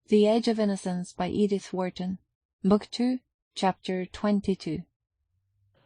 The Age of Innocence by Edith Wharton. Book 2, Chapter 22.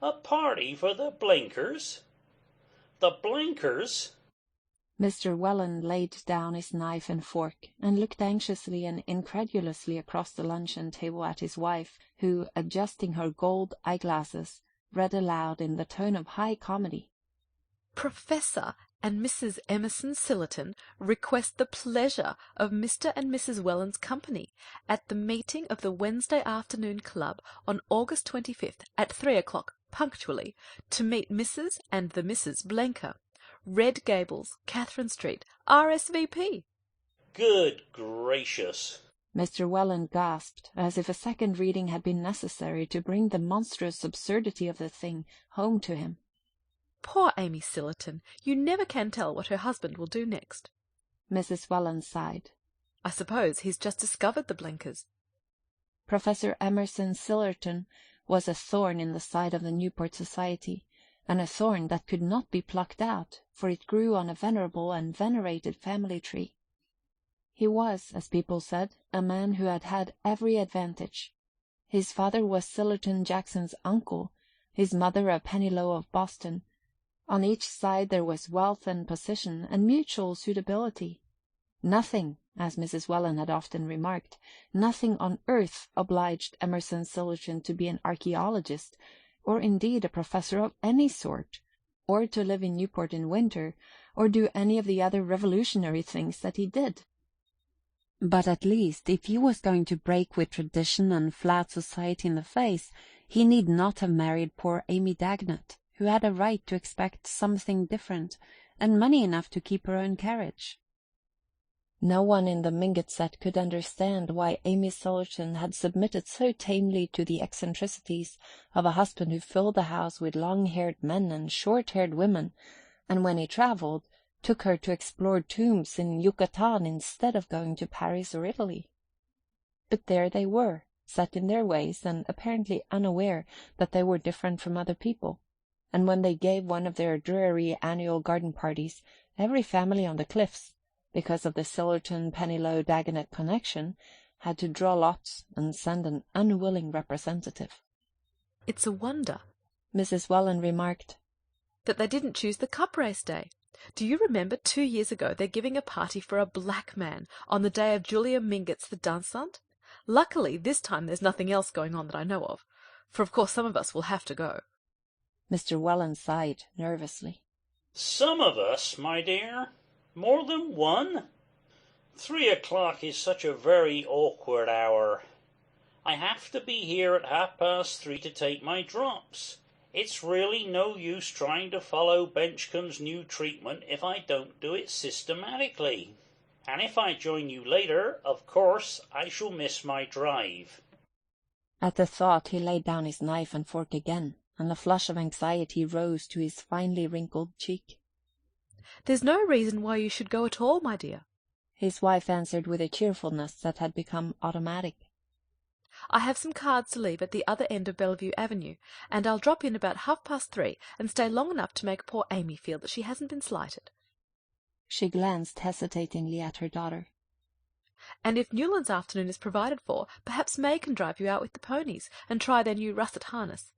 A party for the Blinkers? The Blinkers? Mr. Welland laid down his knife and fork, and looked anxiously and incredulously across the luncheon table at his wife, who, adjusting her gold eyeglasses, read aloud in the tone of high comedy. Professor and Mrs. Emerson Sillerton request the pleasure of Mr. and Mrs. Welland's company at the meeting of the Wednesday Afternoon Club on August 25th at 3 o'clock punctually, to meet Mrs. and the Misses Blenker, Red Gables, Catherine Street, RSVP. Good gracious! Mr. Welland gasped, as if a second reading had been necessary to bring the monstrous absurdity of the thing home to him. Poor Amy Sillerton, you never can tell what her husband will do next. Mrs. Welland sighed. I suppose he's just discovered the Blenkers. Professor Emerson Sillerton was a thorn in the side of the Newport Society, and a thorn that could not be plucked out, for it grew on a venerable and venerated family tree. He was, as people said, a man who had had every advantage. His father was Sillerton Jackson's uncle, his mother a Pennilow of Boston. On each side there was wealth and position and mutual suitability. Nothing, as Mrs. Welland had often remarked, nothing on earth obliged Emerson Sillerton to be an archaeologist, or indeed a professor of any sort, or to live in Newport in winter, or do any of the other revolutionary things that he did. But at least, if he was going to break with tradition and flat society in the face, he need not have married poor Amy Dagonet, who had a right to expect something different, and money enough to keep her own carriage. No one in the Mingott set could understand why Amy Sillerton had submitted so tamely to the eccentricities of a husband who filled the house with long-haired men and short-haired women, and when he travelled, took her to explore tombs in Yucatan instead of going to Paris or Italy. But there they were, set in their ways, and apparently unaware that they were different from other people. And when they gave one of their dreary annual garden parties, every family on the cliffs, because of the Sillerton-Pennilow-Dagonet connection, had to draw lots and send an unwilling representative. It's a wonder, Mrs. Welland remarked, that they didn't choose the cup race day. Do you remember 2 years ago they're giving a party for a black man on the day of Julia Mingott's the dansant? Luckily, this time there's nothing else going on that I know of, for of course some of us will have to go. Mr. Welland sighed nervously. Some of us, my dear? More than one? 3 o'clock is such a very awkward hour. I have to be here at 3:30 to take my drops. It's really no use trying to follow Benchcomb's new treatment if I don't do it systematically. And if I join you later, of course, I shall miss my drive. At the thought he laid down his knife and fork again, and the flush of anxiety rose to his finely wrinkled cheek. There's no reason why you should go at all, my dear, his wife answered with a cheerfulness that had become automatic. I have some cards to leave at the other end of Bellevue Avenue, and I'll drop in about 3:30 and stay long enough to make poor Amy feel that she hasn't been slighted. She glanced hesitatingly at her daughter. And if Newland's afternoon is provided for, perhaps May can drive you out with the ponies and try their new russet harness.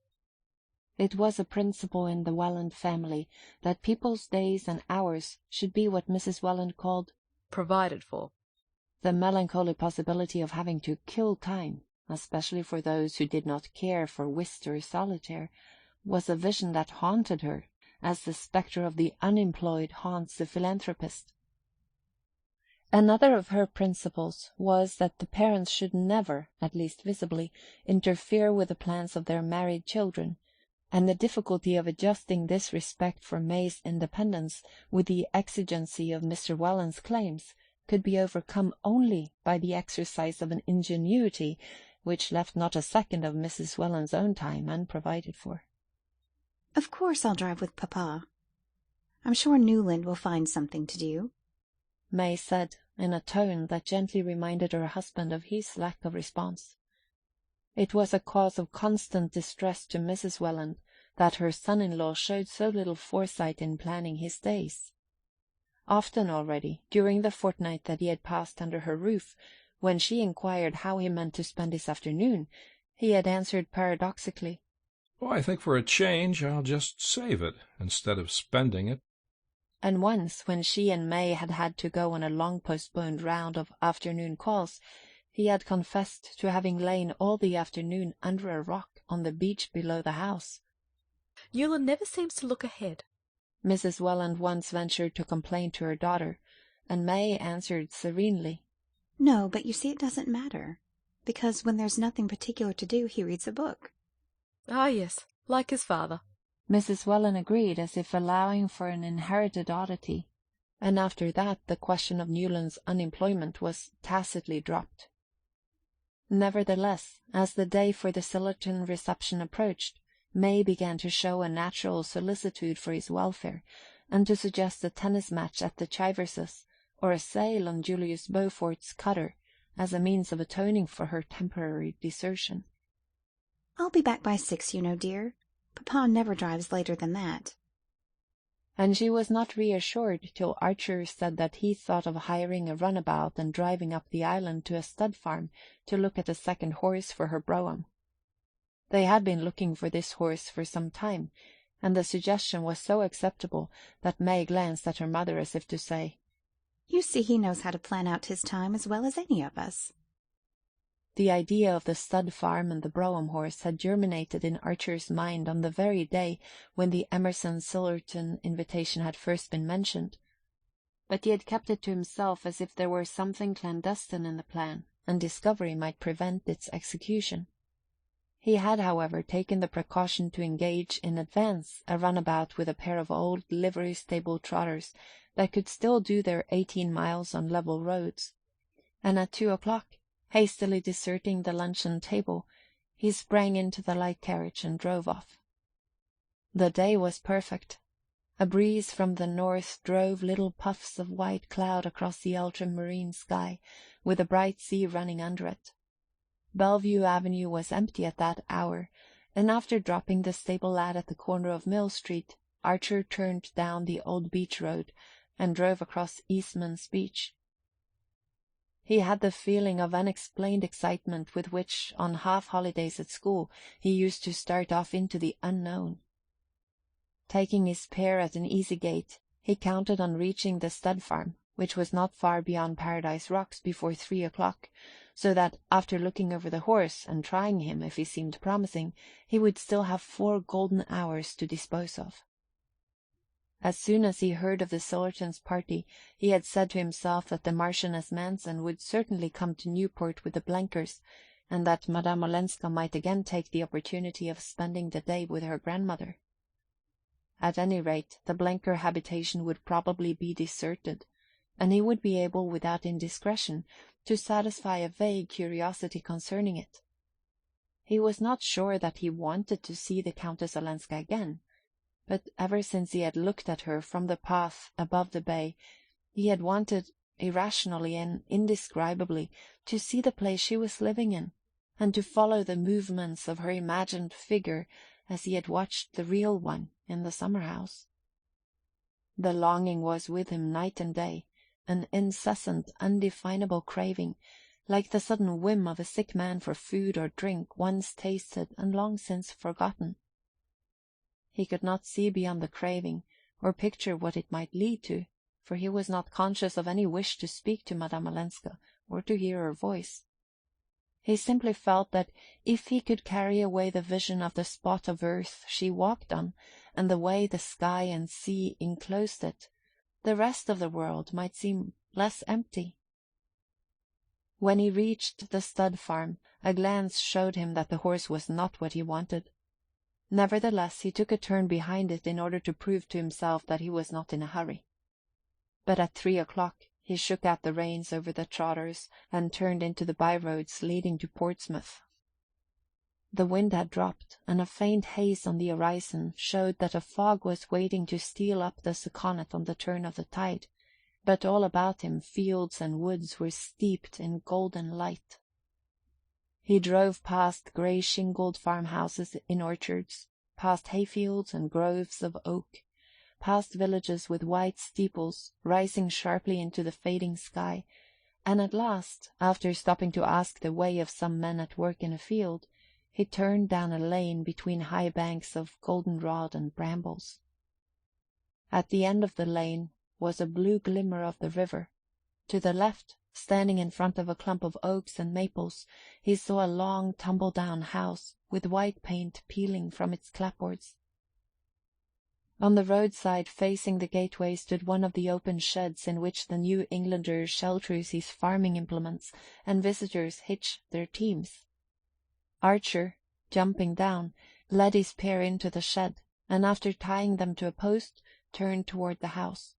It was a principle in the Welland family that people's days and hours should be what Mrs. Welland called provided for. The melancholy possibility of having to kill time, especially for those who did not care for whist or solitaire, was a vision that haunted her, as the spectre of the unemployed haunts the philanthropist. Another of her principles was that the parents should never, at least visibly, interfere with the plans of their married children, and the difficulty of adjusting this respect for May's independence with the exigency of Mr. Welland's claims could be overcome only by the exercise of an ingenuity which left not a second of Mrs. Welland's own time unprovided for. Of course I'll drive with Papa. I'm sure Newland will find something to do, May said, in a tone that gently reminded her husband of his lack of response. It was a cause of constant distress to Mrs. Welland that her son-in-law showed so little foresight in planning his days. Often already, during the fortnight that he had passed under her roof, When she inquired how he meant to spend his afternoon, he had answered paradoxically, "Oh, I think for a change I'll just save it instead of spending it." and once, when she and May had had to go on a long-postponed round of afternoon calls, he had confessed to having lain all the afternoon under a rock on the beach below the house. Newland never seems to look ahead. Mrs. Welland once ventured to complain to her daughter, and May answered serenely, No, but you see it doesn't matter, because when there's nothing particular to do, he reads a book. Ah, yes, like his father. Mrs. Welland agreed, as if allowing for an inherited oddity, and after that the question of Newland's unemployment was tacitly dropped. Nevertheless, as the day for the Sillerton reception approached, May began to show a natural solicitude for his welfare, and to suggest a tennis match at the Chiverses, or a sail on Julius Beaufort's cutter, as a means of atoning for her temporary desertion. I'll be back by 6, you know, dear. Papa never drives later than that. And she was not reassured till Archer said that he thought of hiring a runabout and driving up the island to a stud farm to look at a second horse for her brougham. They had been looking for this horse for some time, and the suggestion was so acceptable that May glanced at her mother as if to say, You see he knows how to plan out his time as well as any of us. The idea of the stud farm and the brougham horse had germinated in Archer's mind on the very day when the Emerson-Sillerton invitation had first been mentioned, but he had kept it to himself as if there were something clandestine in the plan, and discovery might prevent its execution. He had, however, taken the precaution to engage in advance a runabout with a pair of old livery-stable trotters that could still do their 18 miles on level roads, and at 2 o'clock, hastily deserting the luncheon-table, he sprang into the light carriage and drove off. The day was perfect. A breeze from the north drove little puffs of white cloud across the ultramarine sky, with a bright sea running under it. Bellevue Avenue was empty at that hour, and after dropping the stable lad at the corner of Mill Street, Archer turned down the old beach road and drove across Eastman's Beach. He had the feeling of unexplained excitement with which, on half-holidays at school, he used to start off into the unknown. Taking his pair at an easy gait, he counted on reaching the stud farm, which was not far beyond Paradise Rocks, before 3 o'clock, so that, after looking over the horse and trying him if he seemed promising, he would still have 4 golden hours to dispose of. As soon as he heard of the Sillertons' party, he had said to himself that the Marchioness Manson would certainly come to Newport with the Blenkers, and that Madame Olenska might again take the opportunity of spending the day with her grandmother. At any rate, the Blenker habitation would probably be deserted, and he would be able, without indiscretion, to satisfy a vague curiosity concerning it. He was not sure that he wanted to see the Countess Olenska again, but ever since he had looked at her from the path above the bay, he had wanted, irrationally and indescribably, to see the place she was living in, and to follow the movements of her imagined figure as he had watched the real one in the summer-house. The longing was with him night and day, an incessant, undefinable craving, like the sudden whim of a sick man for food or drink once tasted and long since forgotten. He could not see beyond the craving, or picture what it might lead to, for he was not conscious of any wish to speak to Madame Olenska or to hear her voice. He simply felt that if he could carry away the vision of the spot of earth she walked on, and the way the sky and sea enclosed it, the rest of the world might seem less empty. When he reached the stud farm, a glance showed him that the horse was not what he wanted. Nevertheless, he took a turn behind it in order to prove to himself that he was not in a hurry. But at 3 o'clock he shook out the reins over the trotters and turned into the by-roads leading to Portsmouth. The wind had dropped, and a faint haze on the horizon showed that a fog was waiting to steal up the Saconnet on the turn of the tide, but all about him fields and woods were steeped in golden light. He drove past grey-shingled farmhouses in orchards, past hayfields and groves of oak, past villages with white steeples rising sharply into the fading sky, and at last, after stopping to ask the way of some men at work in a field, he turned down a lane between high banks of goldenrod and brambles. At the end of the lane was a blue glimmer of the river. To the left, standing in front of a clump of oaks and maples, he saw a long tumble-down house with white paint peeling from its clapboards. On the roadside facing the gateway stood one of the open sheds in which the New Englander shelters his farming implements and visitors hitch their teams. Archer, jumping down, led his pair into the shed, and after tying them to a post, turned toward the house.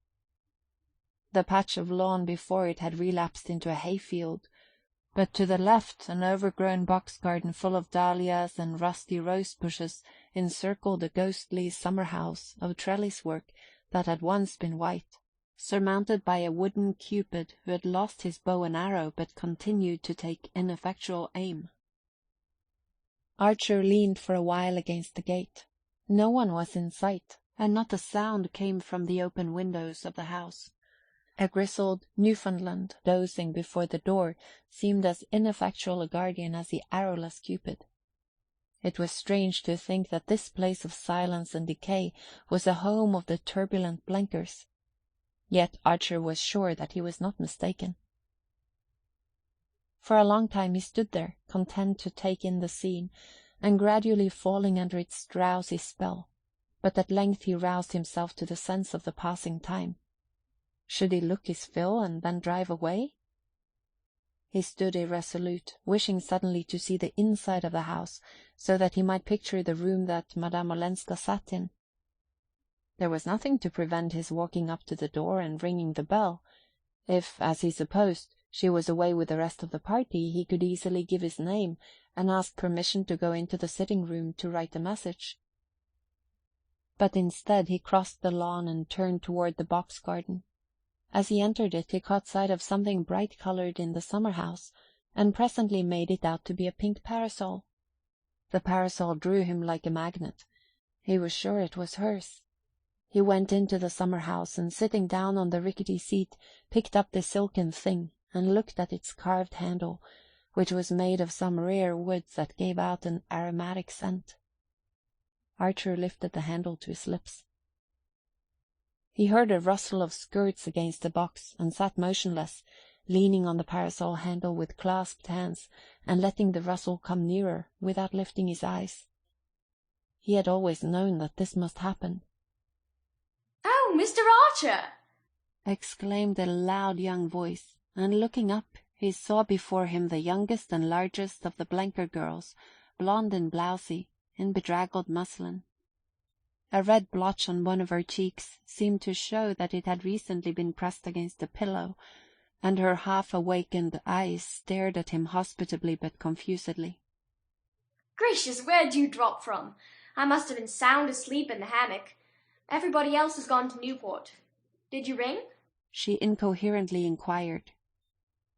The patch of lawn before it had relapsed into a hayfield, but to the left an overgrown box garden full of dahlias and rusty rose bushes encircled a ghostly summer-house of trellis-work that had once been white, surmounted by a wooden Cupid who had lost his bow and arrow but continued to take ineffectual aim. Archer leaned for a while against the gate. No one was in sight, and not a sound came from the open windows of the house. A grizzled Newfoundland dozing before the door seemed as ineffectual a guardian as the arrowless Cupid. It was strange to think that this place of silence and decay was a home of the turbulent Blenkers. Yet Archer was sure that he was not mistaken. For a long time he stood there, content to take in the scene, and gradually falling under its drowsy spell, but at length he roused himself to the sense of the passing time. Should he look his fill and then drive away? He stood irresolute, wishing suddenly to see the inside of the house, so that he might picture the room that Madame Olenska sat in. There was nothing to prevent his walking up to the door and ringing the bell. If, as he supposed, she was away with the rest of the party, he could easily give his name and ask permission to go into the sitting-room to write a message. But instead he crossed the lawn and turned toward the box garden. As he entered it, he caught sight of something bright-coloured in the summer-house, and presently made it out to be a pink parasol. The parasol drew him like a magnet. He was sure it was hers. He went into the summer-house, and sitting down on the rickety seat, picked up the silken thing, and looked at its carved handle, which was made of some rare wood that gave out an aromatic scent. Archer lifted the handle to his lips. He heard a rustle of skirts against the box, and sat motionless, leaning on the parasol handle with clasped hands, and letting the rustle come nearer without lifting his eyes. He had always known that this must happen. "Oh, Mr. Archer!" exclaimed a loud young voice, and looking up, he saw before him the youngest and largest of the Blenker girls, blonde and blousy, in bedraggled muslin. A red blotch on one of her cheeks seemed to show that it had recently been pressed against a pillow, and her half-awakened eyes stared at him hospitably but confusedly. "Gracious, where'd you drop from? I must have been sound asleep in the hammock. Everybody else has gone to Newport. Did you ring?" she incoherently inquired.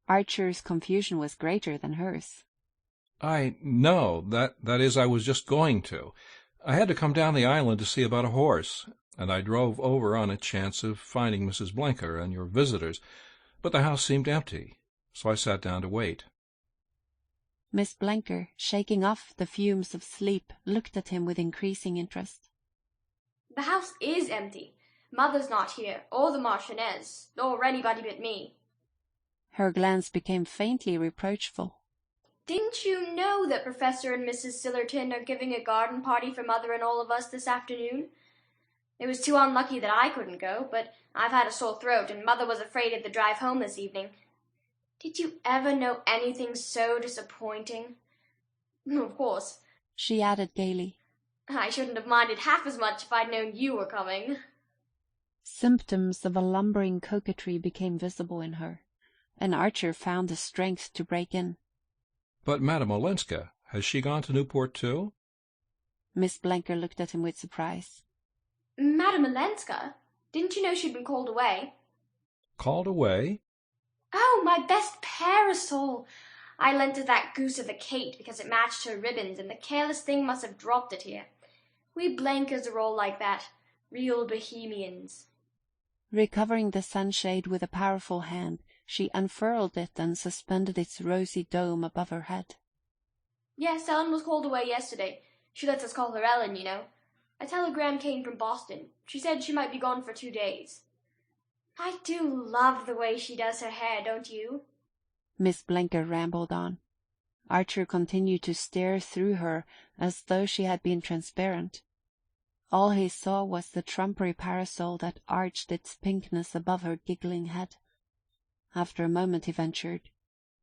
Archer's confusion was greater than hers. No, that is, I was just going to. I had to come down the island to see about a horse, and I drove over on a chance of finding Mrs. Blenker and your visitors, but the house seemed empty, so I sat down to wait. Miss Blenker, shaking off the fumes of sleep, looked at him with increasing interest. "The house is empty. Mother's not here, or the Marchioness, or anybody but me." Her glance became faintly reproachful. "Didn't you know that Professor and Mrs. Sillerton are giving a garden party for Mother and all of us this afternoon? It was too unlucky that I couldn't go, but I've had a sore throat, and Mother was afraid of the drive home this evening. Did you ever know anything so disappointing? Of course," she added gaily, "I shouldn't have minded half as much if I'd known you were coming." Symptoms of a lumbering coquetry became visible in her, and Archer found the strength to break in. But Madame Olenska, has she gone to Newport too? Miss Blenker looked at him with surprise. "Madame Olenska? Didn't you know she'd been called away?" Called away? "Oh, my best parasol! I lent it that goose of a Kate because it matched her ribbons, and the careless thing must have dropped it here. We Blenkers are all like that, real bohemians." Recovering the sunshade with a powerful hand, she unfurled it and suspended its rosy dome above her head. Yes, Ellen was called away yesterday. She lets us call her Ellen, you know. A telegram came from Boston. She said she might be gone for 2 days. I do love the way she does her hair, don't you? Miss Blenker rambled on. Archer continued to stare through her as though she had been transparent. All he saw was the trumpery parasol that arched its pinkness above her giggling head. After a moment he ventured,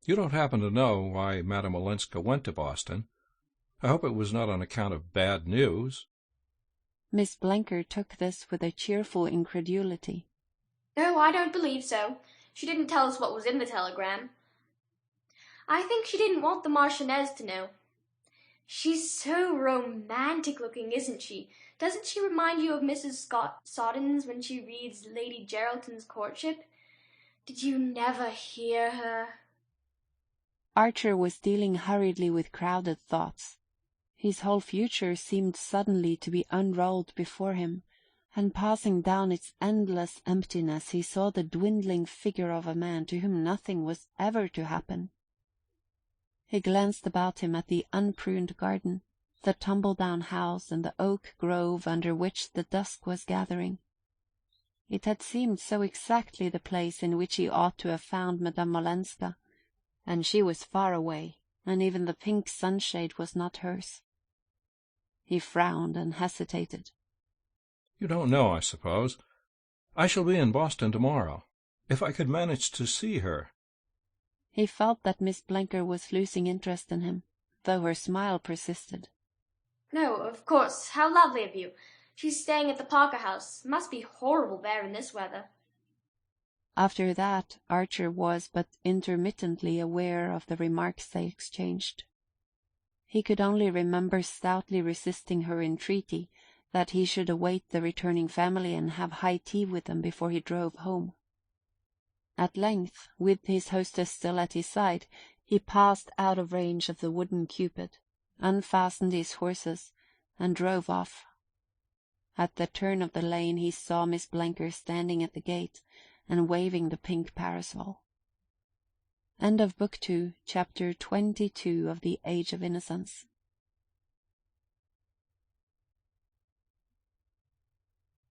"You don't happen to know why Madame Olenska went to Boston? I hope it was not on account of bad news." Miss Blenker took this with a cheerful incredulity. No, I don't believe so. She didn't tell us what was in the telegram. I think she didn't want the Marchioness to know. She's so romantic looking, isn't she? Doesn't she remind you of Mrs. Scott Soddens when she reads Lady Geraldton's Courtship? Did you never hear her? Archer was dealing hurriedly with crowded thoughts. His whole future seemed suddenly to be unrolled before him, and passing down its endless emptiness he saw the dwindling figure of a man to whom nothing was ever to happen. He glanced about him at the unpruned garden, the tumble-down house, and the oak grove under which the dusk was gathering. It had seemed so exactly the place in which he ought to have found Madame Olenska, and she was far away, and even the pink sunshade was not hers. He frowned and hesitated. "You don't know, I suppose. I shall be in Boston tomorrow. If I could manage to see her—" He felt that Miss Blenker was losing interest in him, though her smile persisted. No, of course. How lovely of you. She's staying at the Parker House. Must be horrible there in this weather. After that, Archer was but intermittently aware of the remarks they exchanged. He could only remember stoutly resisting her entreaty that he should await the returning family and have high tea with them before he drove home. At length, with his hostess still at his side, he passed out of range of the wooden Cupid, unfastened his horses, and drove off. At the turn of the lane he saw Miss Blenker standing at the gate and waving the pink parasol. End of Book 2, Chapter 22 of The Age of Innocence.